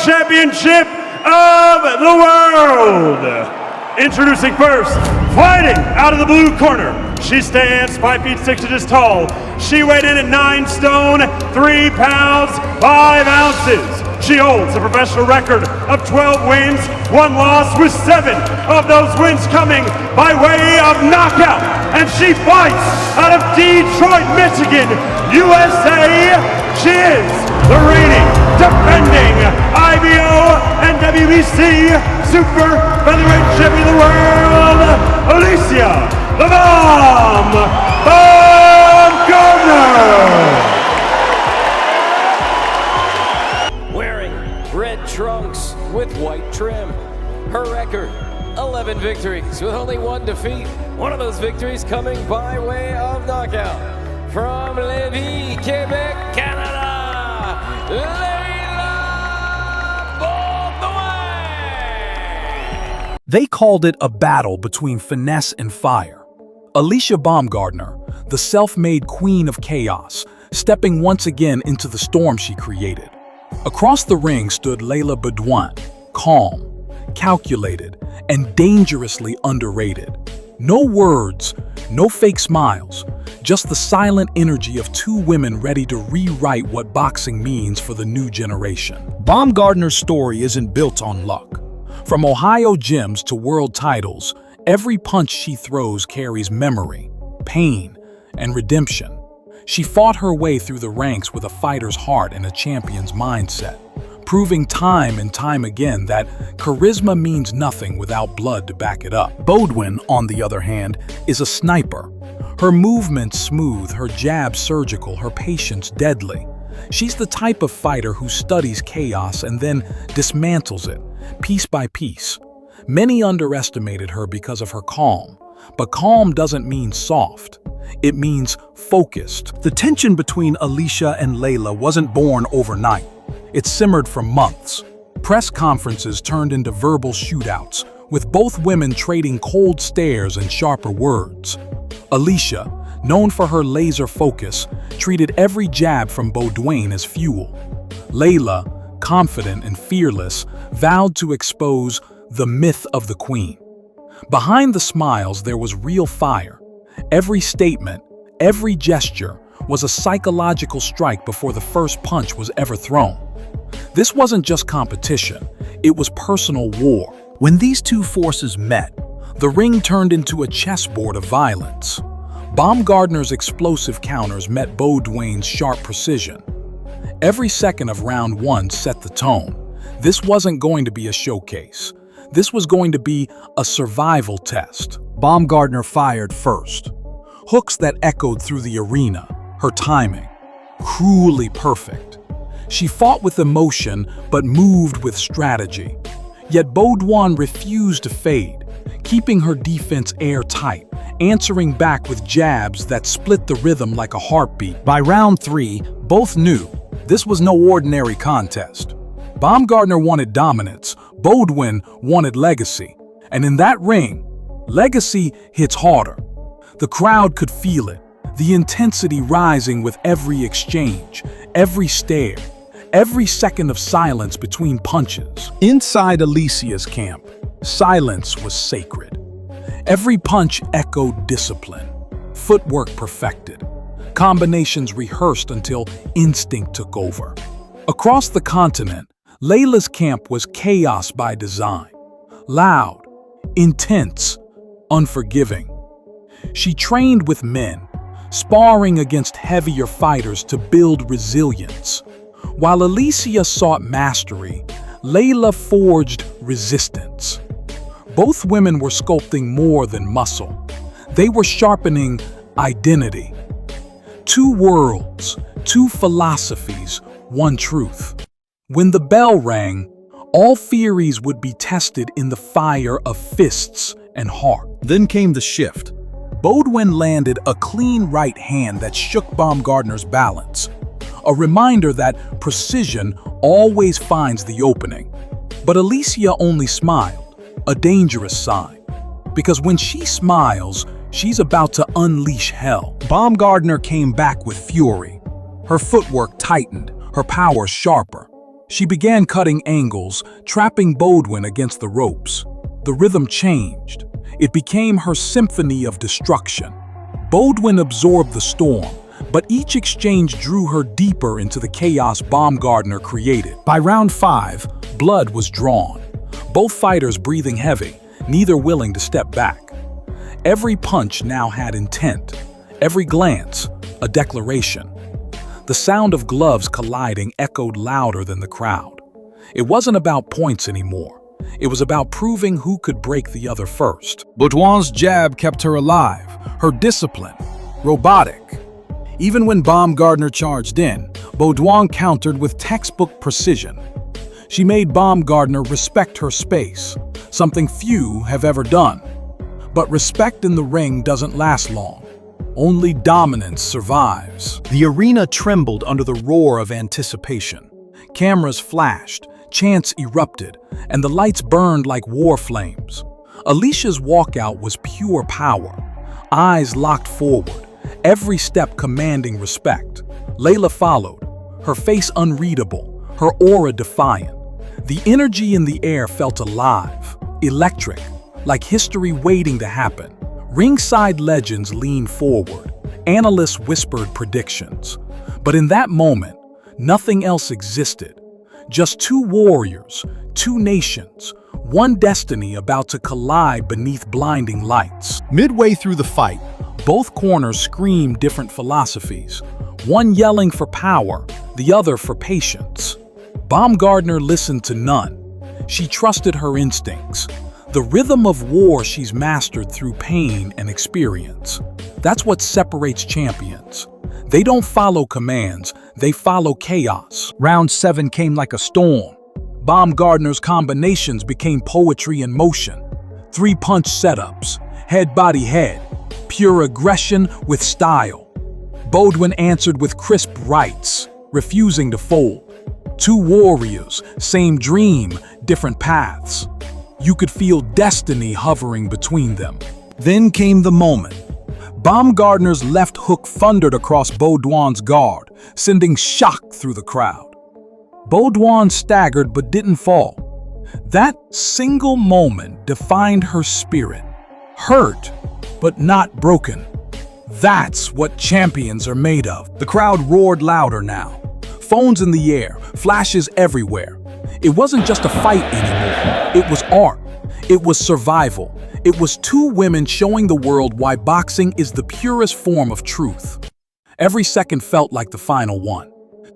Championship of the World. Introducing first, fighting out of the blue corner. She stands 5 feet 6 inches tall. She weighed in at 9 stone, 3 pounds, 5 ounces. She holds a professional record of 12 wins, 1 loss, with 7 of those wins coming by way of knockout. And she fights out of Detroit, Michigan, USA. She is the reigning, defending IBO and WBC Super Featherweight Champion of the World, Alycia Baumgardner. Red trunks with white trim. Her record, 11 victories with only 1 defeat. One of those victories coming by way of knockout. From Lévis, Quebec, Canada, Leila Bedouins. They called it a battle between finesse and fire. Alycia Baumgardner, the self-made queen of chaos, stepping once again into the storm she created. Across the ring stood Leila Bedouins, calm, calculated, and dangerously underrated. No words, no fake smiles, just the silent energy of 2 women ready to rewrite what boxing means for the new generation. Baumgardner's story isn't built on luck. From Ohio gyms to world titles, every punch she throws carries memory, pain, and redemption. She fought her way through the ranks with a fighter's heart and a champion's mindset, proving time and time again that charisma means nothing without blood to back it up. Bedouins, on the other hand, is a sniper. Her movements smooth, her jab surgical, her patience deadly. She's the type of fighter who studies chaos and then dismantles it, piece by piece. Many underestimated her because of her calm, but calm doesn't mean soft. It means focused. The tension between Alycia and Leila wasn't born overnight. It simmered for months. Press conferences turned into verbal shootouts, with both women trading cold stares and sharper words. Alycia, known for her laser focus, treated every jab from Bedouins as fuel. Leila, confident and fearless, vowed to expose the myth of the queen. Behind the smiles, there was real fire. Every statement, every gesture was a psychological strike before the first punch was ever thrown. This wasn't just competition, it was personal war. When these 2 forces met, the ring turned into a chessboard of violence. Baumgardner's explosive counters met Bedouins' sharp precision. Every second of round 1 set the tone. This wasn't going to be a showcase. This was going to be a survival test. Baumgardner fired first. Hooks that echoed through the arena, her timing, cruelly perfect. She fought with emotion, but moved with strategy. Yet Bedouins refused to fade, keeping her defense airtight, answering back with jabs that split the rhythm like a heartbeat. By round 3, both knew this was no ordinary contest. Baumgardner wanted dominance, Bedouins wanted legacy. And in that ring, legacy hits harder. The crowd could feel it, the intensity rising with every exchange, every stare, every second of silence between punches. Inside Alycia's camp, silence was sacred. Every punch echoed discipline, footwork perfected, combinations rehearsed until instinct took over. Across the continent, Leila's camp was chaos by design. Loud, intense, unforgiving. She trained with men, sparring against heavier fighters to build resilience. While Alycia sought mastery, Leila forged resistance. Both women were sculpting more than muscle. They were sharpening identity. 2 worlds, 2 philosophies, 1 truth. When the bell rang, all theories would be tested in the fire of fists and heart. Then came the shift. Bedouins landed a clean right hand that shook Baumgardner's balance. A reminder that precision always finds the opening. But Alycia only smiled, a dangerous sign. Because when she smiles, she's about to unleash hell. Baumgardner came back with fury. Her footwork tightened, her power sharper. She began cutting angles, trapping Bedouin against the ropes. The rhythm changed. It became her symphony of destruction. Bedouin absorbed the storm, but each exchange drew her deeper into the chaos Baumgardner created. By round 5, blood was drawn. Both fighters breathing heavy, neither willing to step back. Every punch now had intent. Every glance, a declaration. The sound of gloves colliding echoed louder than the crowd. It wasn't about points anymore. It was about proving who could break the other first. Bedouins' jab kept her alive, her discipline, robotic. Even when Baumgardner charged in, Bedouins countered with textbook precision. She made Baumgardner respect her space, something few have ever done. But respect in the ring doesn't last long. Only dominance survives. The arena trembled under the roar of anticipation. Cameras flashed, chants erupted, and the lights burned like war flames. Alycia's walkout was pure power. Eyes locked forward, every step commanding respect. Leila followed, her face unreadable, her aura defiant. The energy in the air felt alive, electric, like history waiting to happen. Ringside legends leaned forward. Analysts whispered predictions. But in that moment, nothing else existed. Just two warriors, two nations, one destiny about to collide beneath blinding lights. Midway through the fight, Both corners screamed different philosophies, one yelling for power, the other for patience. Baumgardner listened to none. She trusted her instincts. The rhythm of war she's mastered through pain and experience. That's what separates champions. They don't follow commands, they follow chaos. Round 7 came like a storm. Baumgardner's combinations became poetry in motion. 3-punch setups, head body head, pure aggression with style. Bedouin answered with crisp rights, refusing to fold. Two warriors, same dream, different paths. You could feel destiny hovering between them. Then came the moment. Baumgardner's left hook thundered across Bedouin's guard, sending shock through the crowd. Bedouin staggered but didn't fall. That single moment defined her spirit. Hurt, but not broken. That's what champions are made of. The crowd roared louder now. Phones in the air, flashes everywhere. It wasn't just a fight anymore. It was art. It was survival. It was two women showing the world why boxing is the purest form of truth. Every second felt like the final one.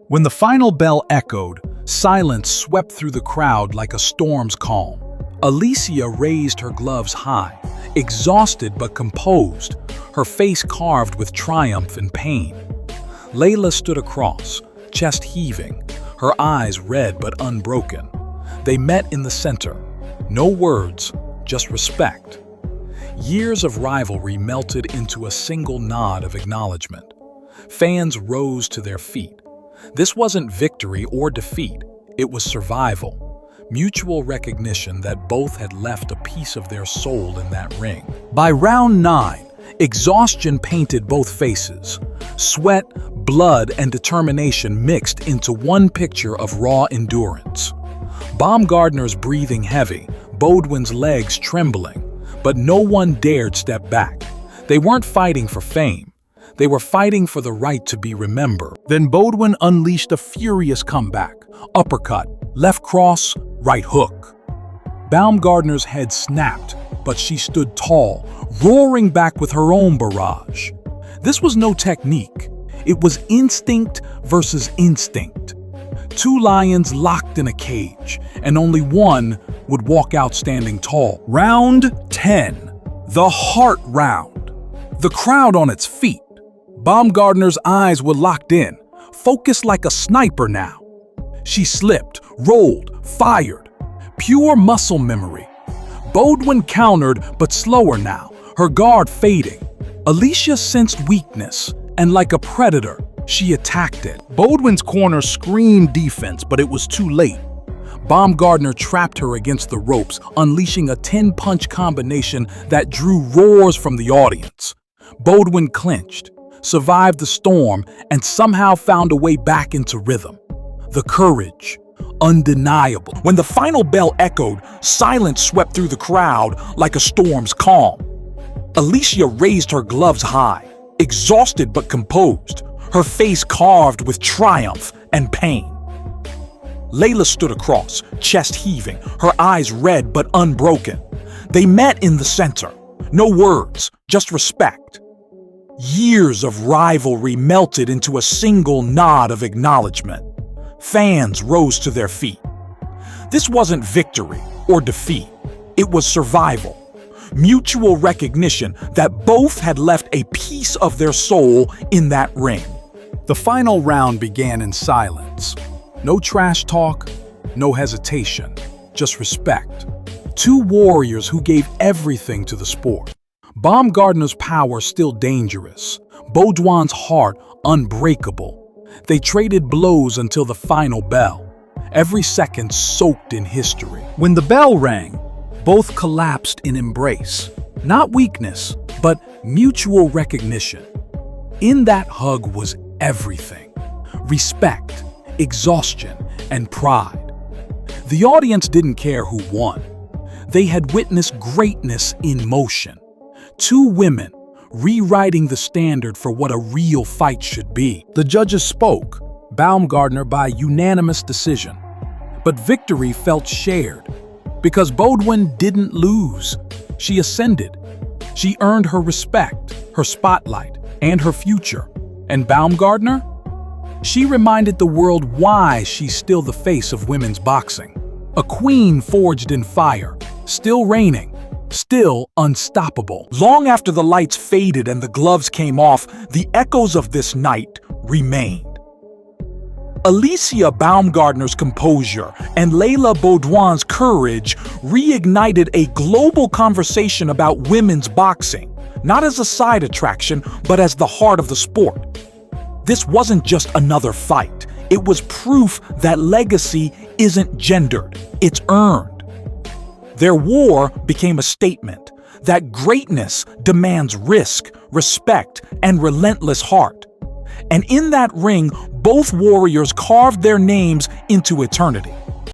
When the final bell echoed, silence swept through the crowd like a storm's calm. Alycia raised her gloves high, exhausted but composed, her face carved with triumph and pain. Leila stood across, chest heaving, her eyes red but unbroken. They met in the center. No words, just respect. Years of rivalry melted into a single nod of acknowledgement. Fans rose to their feet. This wasn't victory or defeat, it was survival. Mutual recognition that both had left a piece of their soul in that ring. By round 9, exhaustion painted both faces. Sweat, blood, and determination mixed into one picture of raw endurance. Baumgardner's breathing heavy, Bedouin's legs trembling, but no one dared step back. They weren't fighting for fame. They were fighting for the right to be remembered. Then Bedouin unleashed a furious comeback. Uppercut, left cross, right hook. Baumgardner's head snapped, but she stood tall, roaring back with her own barrage. This was no technique. It was instinct versus instinct. Two lions locked in a cage, and only one would walk out standing tall. Round 10, the heart round. The crowd on its feet. Baumgardner's eyes were locked in, focused like a sniper now. She slipped, rolled, fired. Pure muscle memory. Bedouin countered, but slower now, her guard fading. Alycia sensed weakness, and like a predator, she attacked it. Bedouin's corner screamed defense, but it was too late. Baumgardner trapped her against the ropes, unleashing a 10-punch combination that drew roars from the audience. Bedouin clinched, survived the storm, and somehow found a way back into rhythm. The courage, undeniable. When the final bell echoed, silence swept through the crowd like a storm's calm. Alycia raised her gloves high, exhausted but composed, her face carved with triumph and pain. Leila stood across, chest heaving, her eyes red but unbroken. They met in the center. No words, just respect. Years of rivalry melted into a single nod of acknowledgement. Fans rose to their feet. This wasn't victory or defeat. It was survival. Mutual recognition that both had left a piece of their soul in that ring. The final round began in silence. No trash talk, no hesitation, just respect. Two warriors who gave everything to the sport. Baumgardner's power still dangerous, Bedouins' heart unbreakable. They traded blows until the final bell, every second soaked in history. When the bell rang, both collapsed in embrace. Not weakness, but mutual recognition. In that hug was everything. Respect, exhaustion, and pride. The audience didn't care who won. They had witnessed greatness in motion. Two women rewriting the standard for what a real fight should be. The judges spoke, Baumgardner by unanimous decision. But victory felt shared. Because Bedouin didn't lose. She ascended. She earned her respect, her spotlight, and her future. And Baumgardner? She reminded the world why she's still the face of women's boxing. A queen forged in fire, still reigning, still unstoppable. Long after the lights faded and the gloves came off, the echoes of this night remained. Alycia Baumgardner's composure and Leila Bedouins' courage reignited a global conversation about women's boxing, not as a side attraction, but as the heart of the sport. This wasn't just another fight. It was proof that legacy isn't gendered, it's earned. Their war became a statement that greatness demands risk, respect, and relentless heart. And in that ring, both warriors carved their names into eternity.